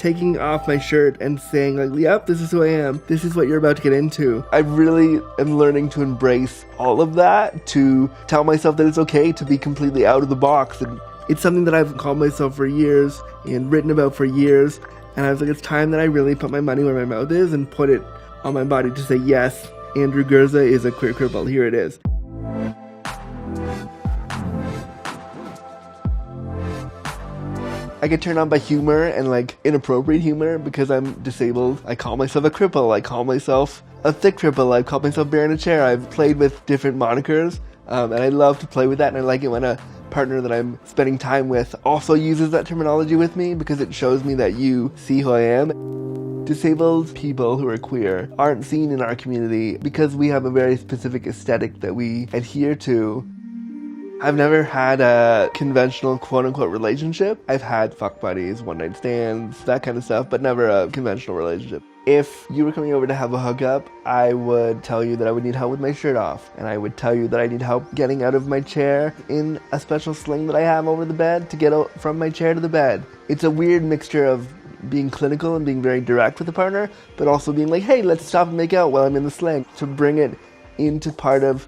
taking off my shirt and saying like, yep, this is who I am. This is what you're about to get into. I really am learning to embrace all of that, to tell myself that it's okay to be completely out of the box. And it's something that I've called myself for years and written about for years. And I was like, it's time that I really put my money where my mouth is and put it on my body to say, yes, Andrew Gurza is a queer cripple. Here it is. I get turned on by humor and like inappropriate humor because I'm disabled. I call myself a cripple. I call myself a thick cripple. I call myself bear in a chair. I've played with different monikers and I love to play with that, and I like it when a partner that I'm spending time with also uses that terminology with me because it shows me that you see who I am. Disabled people who are queer aren't seen in our community because we have a very specific aesthetic that we adhere to. I've never had a conventional quote-unquote relationship. I've had fuck buddies, one-night stands, that kind of stuff, but never a conventional relationship. If you were coming over to have a hookup, I would tell you that I would need help with my shirt off, and I would tell you that I need help getting out of my chair in a special sling that I have over the bed to get out from my chair to the bed. It's a weird mixture of being clinical and being very direct with the partner, but also being like, hey, let's stop and make out while I'm in the sling, to bring it into part of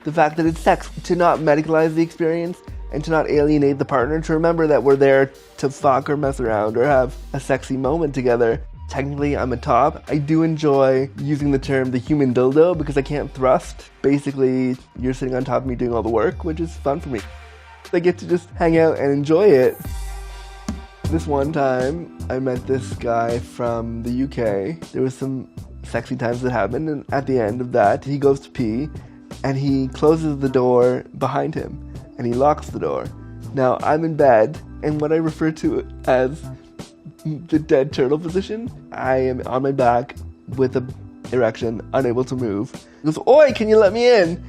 the fact that it's sex, to not medicalize the experience and to not alienate the partner, to remember that we're there to fuck or mess around or have a sexy moment together. Technically, I'm a top. I do enjoy using the term the human dildo because I can't thrust. Basically, you're sitting on top of me doing all the work, which is fun for me. I get to just hang out and enjoy it. This one time, I met this guy from the UK. There was some sexy times that happened, and at the end of that, he goes to pee, and he closes the door behind him, and he locks the door. Now, I'm in bed, and what I refer to as the dead turtle position, I am on my back with an erection, unable to move. He goes, oi, can you let me in?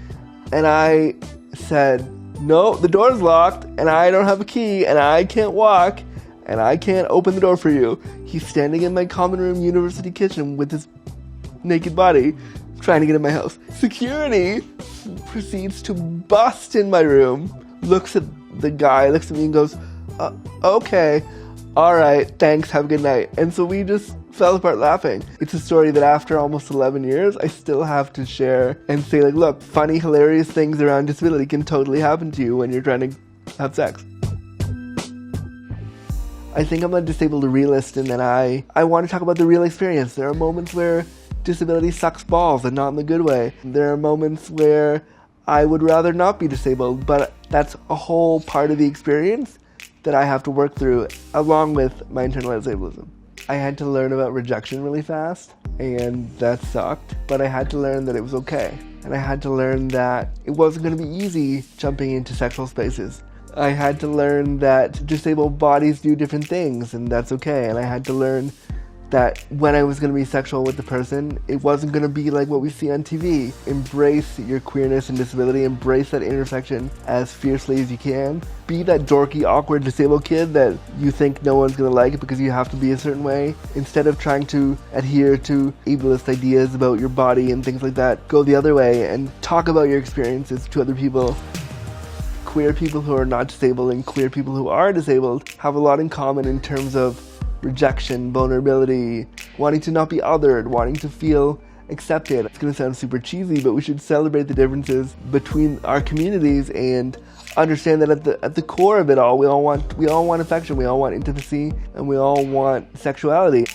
And I said, no, the door's locked, and I don't have a key, and I can't walk, and I can't open the door for you. He's standing in my common room university kitchen with his naked body, trying to get in my house. Security proceeds to bust in my room, looks at the guy, looks at me and goes, okay, alright, thanks, have a good night. And so we just fell apart laughing. It's a story that after almost 11 years, I still have to share and say like, look, funny, hilarious things around disability can totally happen to you when you're trying to have sex. I think I'm a disabled realist in that I want to talk about the real experience. There are moments where disability sucks balls, and not in the good way. There are moments where I would rather not be disabled, but that's a whole part of the experience that I have to work through, along with my internalized ableism. I had to learn about rejection really fast, and that sucked, but I had to learn that it was okay. And I had to learn that it wasn't going to be easy jumping into sexual spaces. I had to learn that disabled bodies do different things, and that's okay. And I had to learn that when I was going to be sexual with the person, it wasn't going to be like what we see on TV. Embrace your queerness and disability, embrace that intersection as fiercely as you can. Be that dorky, awkward, disabled kid that you think no one's going to like because you have to be a certain way. Instead of trying to adhere to ableist ideas about your body and things like that, go the other way and talk about your experiences to other people. Queer people who are not disabled and queer people who are disabled have a lot in common in terms of rejection, vulnerability, wanting to not be othered, wanting to feel accepted. It's going to sound super cheesy, but we should celebrate the differences between our communities and understand that at the core of it all, we all want affection, we all want intimacy, and we all want sexuality.